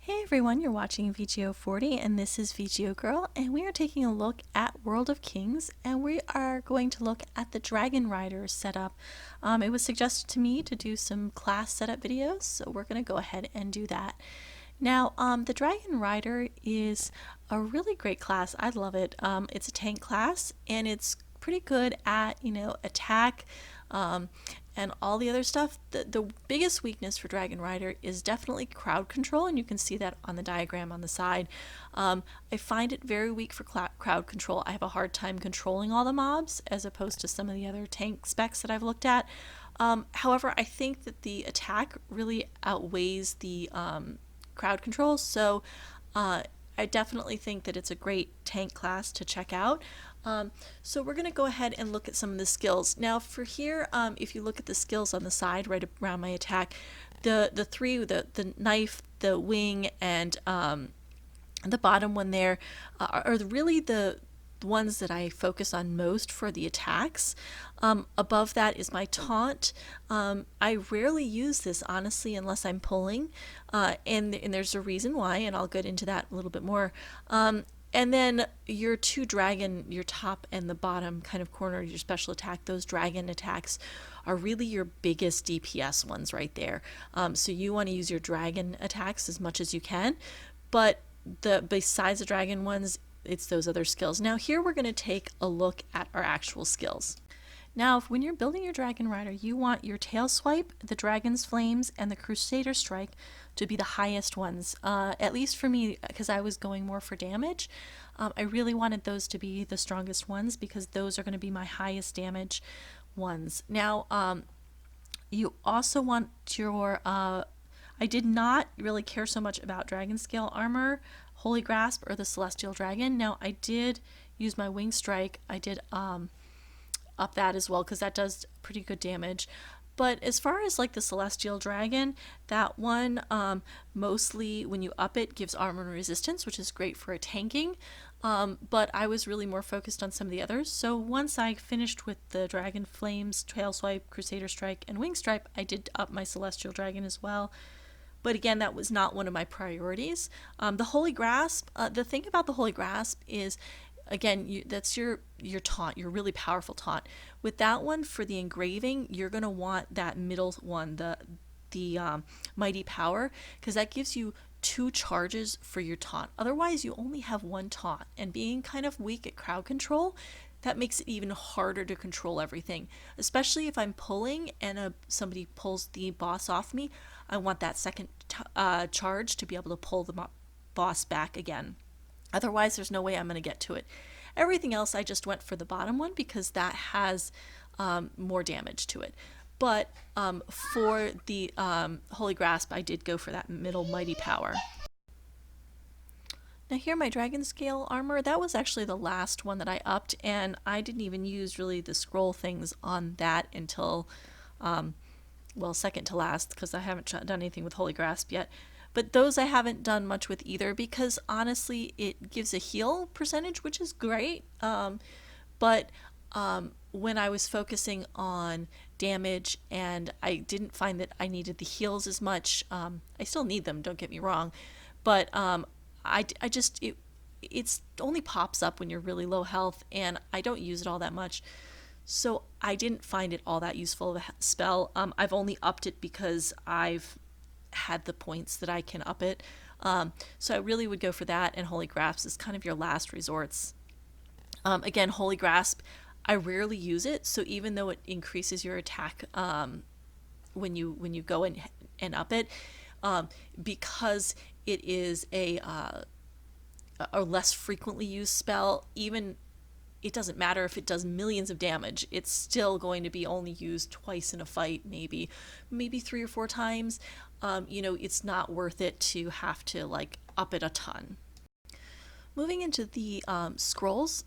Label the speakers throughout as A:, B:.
A: Hey everyone, you're watching VGO 40 and this is VGO Girl, and we are taking a look at World of Kings, and we are going to look at the Dragon Rider setup. It was suggested to me to do some class setup videos, so we're going to go ahead and do that. Now, the Dragon Rider is a really great class. I love it. It's a tank class, and it's pretty good at, attack, and all the other stuff. The biggest weakness for Dragon Rider is definitely crowd control, and you can see that on the diagram on the side. I find it very weak for crowd control. I have a hard time controlling all the mobs as opposed to some of the other tank specs that I've looked at. However, I think that the attack really outweighs the crowd control, so I definitely think that it's a great tank class to check out. So we're going to go ahead and look at some of the skills. Now for here, if you look at the skills on the side right around my attack, the three, the knife, the wing, and the bottom one there are really the ones that I focus on most for the attacks. Above that is my taunt. I rarely use this, honestly, unless I'm pulling, and there's a reason why, and I'll get into that a little bit more. And then your two dragon, your top and the bottom kind of corner, your special attack, those dragon attacks are really your biggest DPS ones right there. So you want to use your dragon attacks as much as you can, but besides the dragon ones, it's those other skills. Now here we're going to take a look at our actual skills. Now, when you're building your Dragon Rider, you want your Tail Swipe, the Dragon's Flames, and the Crusader Strike to be the highest ones. At least for me, because I was going more for damage. I really wanted those to be the strongest ones because those are going to be my highest damage ones. Now, you also want your... I did not really care so much about Dragon Scale Armor, Holy Grasp, or the Celestial Dragon. Now, I did use my Wing Strike. I did... up that as well because that does pretty good damage. But as far as like the Celestial Dragon, that one mostly when you up it gives armor and resistance, which is great for a tanking. But I was really more focused on some of the others. So once I finished with the Dragon Flames, Tail Swipe, Crusader Strike, and Wing Stripe, I did up my Celestial Dragon as well. But again, that was not one of my priorities. The Holy Grasp, the thing about the Holy Grasp is, again, that's your taunt, your really powerful taunt. With that one, for the engraving, you're going to want that middle one, the Mighty Power, because that gives you 2 charges for your taunt. Otherwise, you only have 1 taunt, and being kind of weak at crowd control, that makes it even harder to control everything. Especially if I'm pulling and somebody pulls the boss off me, I want that second charge to be able to pull the boss back again. Otherwise, there's no way I'm going to get to it. Everything else, I just went for the bottom one because that has more damage to it. But for the Holy Grasp, I did go for that middle Mighty Power. Now here, my Dragon Scale Armor, that was actually the last one that I upped, and I didn't even use really the scroll things on that until, well, second to last, because I haven't done anything with Holy Grasp yet. But those I haven't done much with either because honestly it gives a heal percentage, which is great. But when I was focusing on damage and I didn't find that I needed the heals as much, I still need them, don't get me wrong. But I just, it's only pops up when you're really low health and I don't use it all that much. So I didn't find it all that useful of a spell. I've only upped it because I've had the points that I can up it. So I really would go for that, and Holy Grasp is kind of your last resorts. Again, Holy Grasp, I rarely use it, so even though it increases your attack when you go and up it, because it is a less frequently used spell, even it doesn't matter if it does millions of damage, it's still going to be only used twice in a fight, maybe 3 or 4 times. It's not worth it to have to like up it a ton. Moving into the scrolls.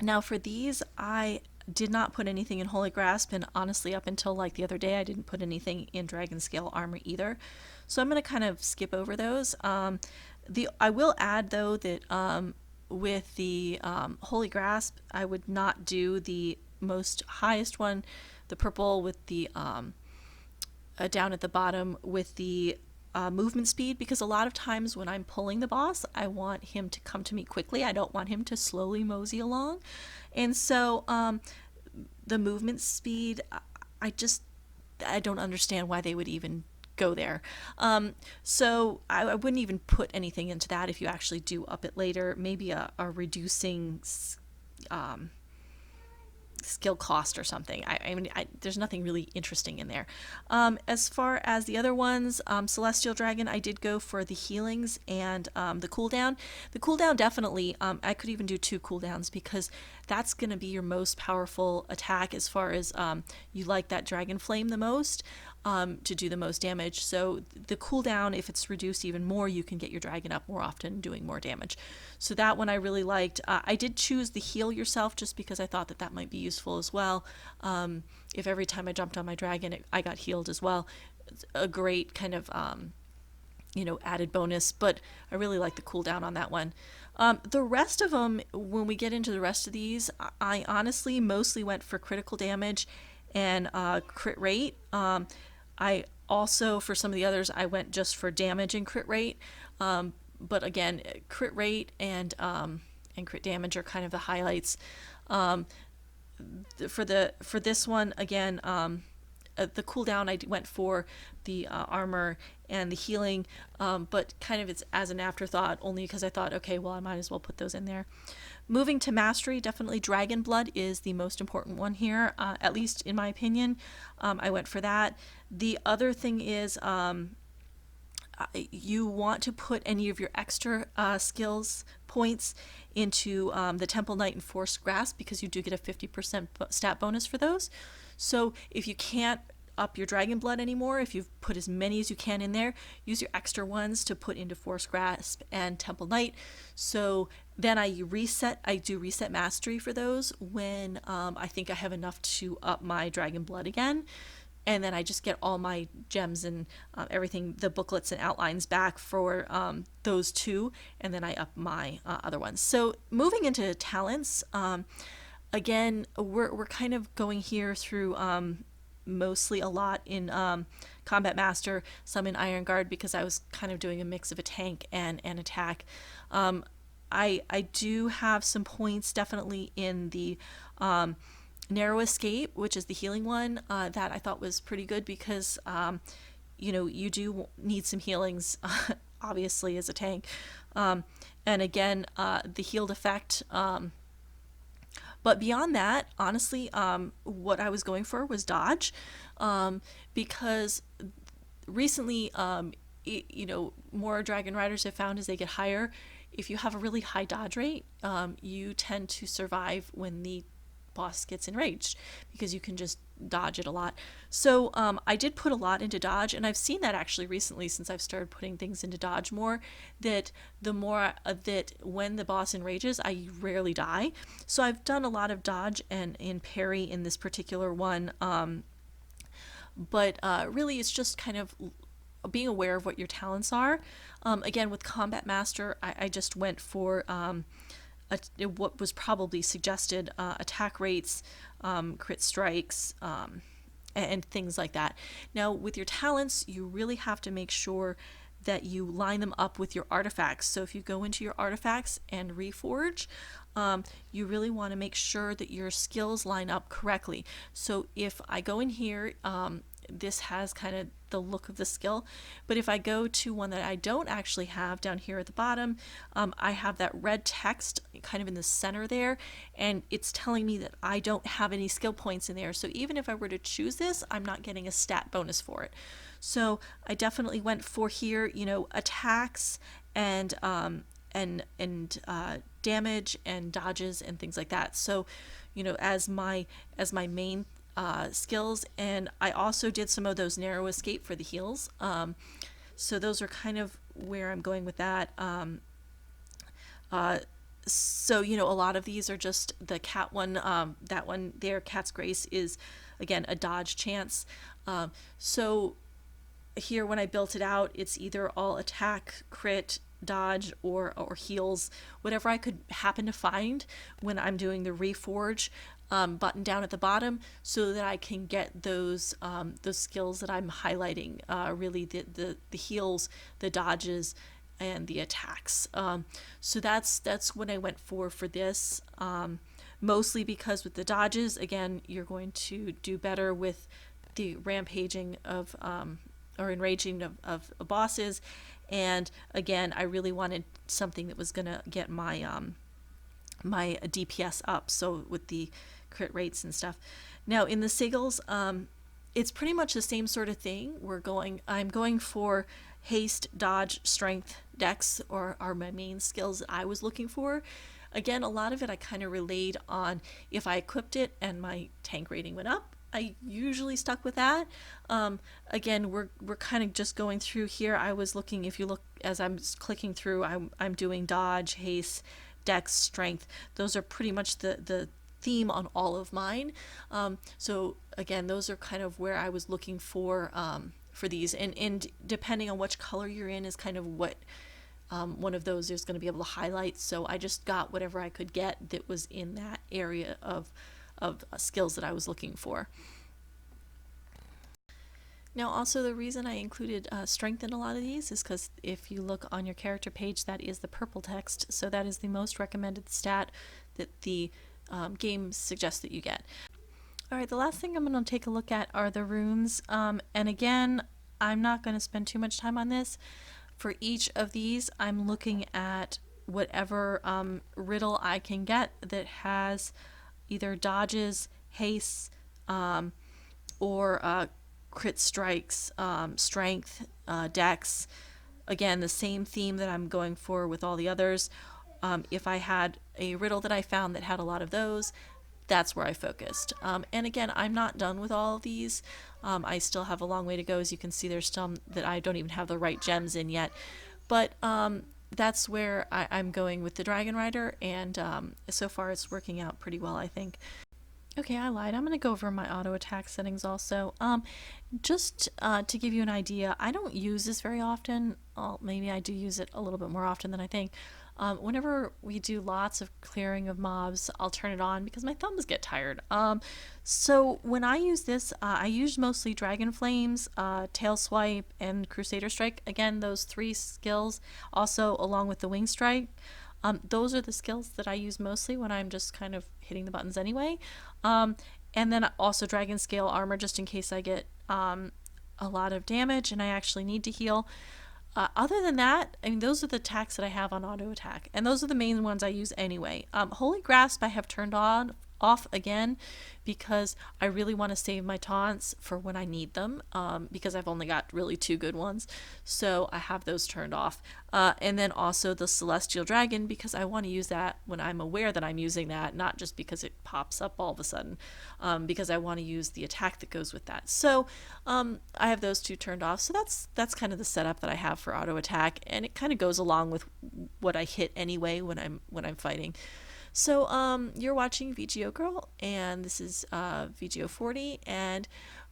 A: Now for these, I did not put anything in Holy Grasp, and honestly up until like the other day I didn't put anything in Dragon Scale Armor either. So I'm going to kind of skip over those. I will add though that with the Holy Grasp, I would not do the most highest one, the purple with the down at the bottom with the movement speed, because a lot of times when I'm pulling the boss, I want him to come to me quickly. I don't want him to slowly mosey along. And so the movement speed, I just, I don't understand why they would even go there. So I wouldn't even put anything into that if you actually do up it later. Maybe a reducing skill cost or something. I mean, there's nothing really interesting in there. As far as the other ones, Celestial Dragon, I did go for the healings and the cooldown. The cooldown definitely, I could even do 2 cooldowns, because that's going to be your most powerful attack as far as you like that Dragon Flame the most. To do the most damage. So the cooldown, if it's reduced even more, you can get your dragon up more often, doing more damage. So that one I really liked. I did choose the heal yourself just because I thought that might be useful as well. If every time I jumped on my dragon, I got healed as well. It's a great kind of added bonus, but I really like the cooldown on that one. The rest of them, when we get into the rest of these, I honestly mostly went for critical damage and crit rate. I also, for some of the others, I went just for damage and crit rate. But again, crit rate and crit damage are kind of the highlights. For this one, again, the cooldown, I went for the armor and the healing, but kind of it's as an afterthought, only because I thought, okay, well, I might as well put those in there. Moving to mastery, definitely Dragon Blood is the most important one here, at least in my opinion. I went for that. The other thing is you want to put any of your extra skills points into the Temple Knight and Forced Grasp, because you do get a 50% stat bonus for those. So if you can't up your Dragon Blood anymore, if you've put as many as you can in there, use your extra ones to put into Forced Grasp and Temple Knight. So then I do reset mastery for those when I think I have enough to up my Dragon Blood again. And then I just get all my gems and everything, the booklets and outlines back for those 2, and then I up my other ones. So moving into talents, again, we're kind of going here through mostly a lot in Combat Master, some in Iron Guard, because I was kind of doing a mix of a tank and an attack. I do have some points definitely in the Narrow Escape, which is the healing one, that I thought was pretty good, because you do need some healings obviously as a tank, and again the healed effect, but beyond that, honestly, what I was going for was dodge, because recently more Dragon Riders have found as they get higher, if you have a really high dodge rate, you tend to survive when the boss gets enraged, because you can just dodge it a lot. So I did put a lot into dodge, and I've seen that actually recently, since I've started putting things into dodge more, that the more that when the boss enrages, I rarely die. So I've done a lot of dodge and in parry in this particular one, but really it's just kind of being aware of what your talents are. Again, with Combat Master, I just went for what was probably suggested, attack rates, crit strikes, and things like that. Now, with your talents, you really have to make sure that you line them up with your artifacts. So if you go into your artifacts and reforge, you really want to make sure that your skills line up correctly. So if I go in here, this has kind of the look of the skill, but if I go to one that I don't actually have down here at the bottom, I have that red text kind of in the center there, and it's telling me that I don't have any skill points in there. So even if I were to choose this, I'm not getting a stat bonus for it. So I definitely went for here, attacks and damage and dodges and things like that. So, as my main skills, and I also did some of those narrow escape for the heals. So those are kind of where I'm going with that. So a lot of these are just the cat one. That one there, Cat's Grace, is again a dodge chance. So here when I built it out, it's either all attack, crit, dodge or heals, whatever I could happen to find when I'm doing the reforge button down at the bottom, so that I can get those skills that I'm highlighting, really the heals, the dodges, and the attacks. So that's what I went for this. Mostly because with the dodges, again, you're going to do better with the rampaging of or enraging of bosses. And again, I really wanted something that was going to get my my DPS up, so with the crit rates and stuff. Now in the sigils, it's pretty much the same sort of thing. I'm going for haste, dodge, strength, dex, or are my main skills that I was looking for. Again, a lot of it I kind of relayed on if I equipped it and my tank rating went up, I usually stuck with that. Again, we're kind of just going through here. I was looking, if you look as I'm clicking through, I'm doing dodge, haste, dex, strength. Those are pretty much the theme on all of mine. So again, those are kind of where I was looking for these, and depending on which color you're in is kind of what one of those is going to be able to highlight. So I just got whatever I could get that was in that area of skills that I was looking for. Now also, the reason I included strength in a lot of these is because if you look on your character page, that is the purple text, so that is the most recommended stat that the game suggests that you get. Alright, the last thing I'm going to take a look at are the runes, and again, I'm not going to spend too much time on this. For each of these, I'm looking at whatever riddle I can get that has either dodges, haste, or crit strikes, strength, dex. Again, the same theme that I'm going for with all the others. If I had a riddle that I found that had a lot of those, that's where I focused. And again, I'm not done with all of these. I still have a long way to go. As you can see, there's some that I don't even have the right gems in yet. But that's where I'm going with the Dragon Rider, and so far it's working out pretty well, I think. Okay, I lied. I'm going to go over my auto attack settings also. Just to give you an idea, I don't use this very often. Well, maybe I do use it a little bit more often than I think. Whenever we do lots of clearing of mobs, I'll turn it on because my thumbs get tired. So when I use this, I use mostly Dragon Flames, Tail Swipe, and Crusader Strike. Again, those three skills, also along with the Wing Strike. Those are the skills that I use mostly when I'm just kind of hitting the buttons anyway. And then also Dragon Scale Armor, just in case I get a lot of damage and I actually need to heal. Other than that, I mean, those are the attacks that I have on auto attack, and those are the main ones I use anyway. Holy Grasp I have turned off again because I really want to save my taunts for when I need them, because I've only got really 2 good ones, so I have those turned off. And then also the Celestial Dragon, because I want to use that when I'm aware that I'm using that, not just because it pops up all of a sudden, because I want to use the attack that goes with that. So I have those 2 turned off, so that's kind of the setup that I have for auto attack, and it kind of goes along with what I hit anyway when I'm fighting. So you're watching VGO Girl, and this is VGO 40, and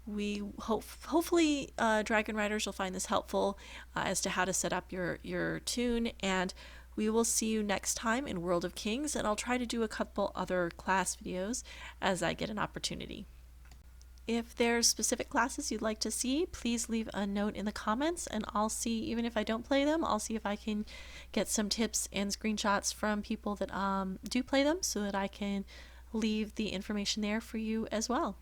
A: we hopefully Dragon Riders will find this helpful as to how to set up your toon, and we will see you next time in World of Kings, and I'll try to do a couple other class videos as I get an opportunity. If there's specific classes you'd like to see, please leave a note in the comments, and I'll see, even if I don't play them, I'll see if I can get some tips and screenshots from people that do play them, so that I can leave the information there for you as well.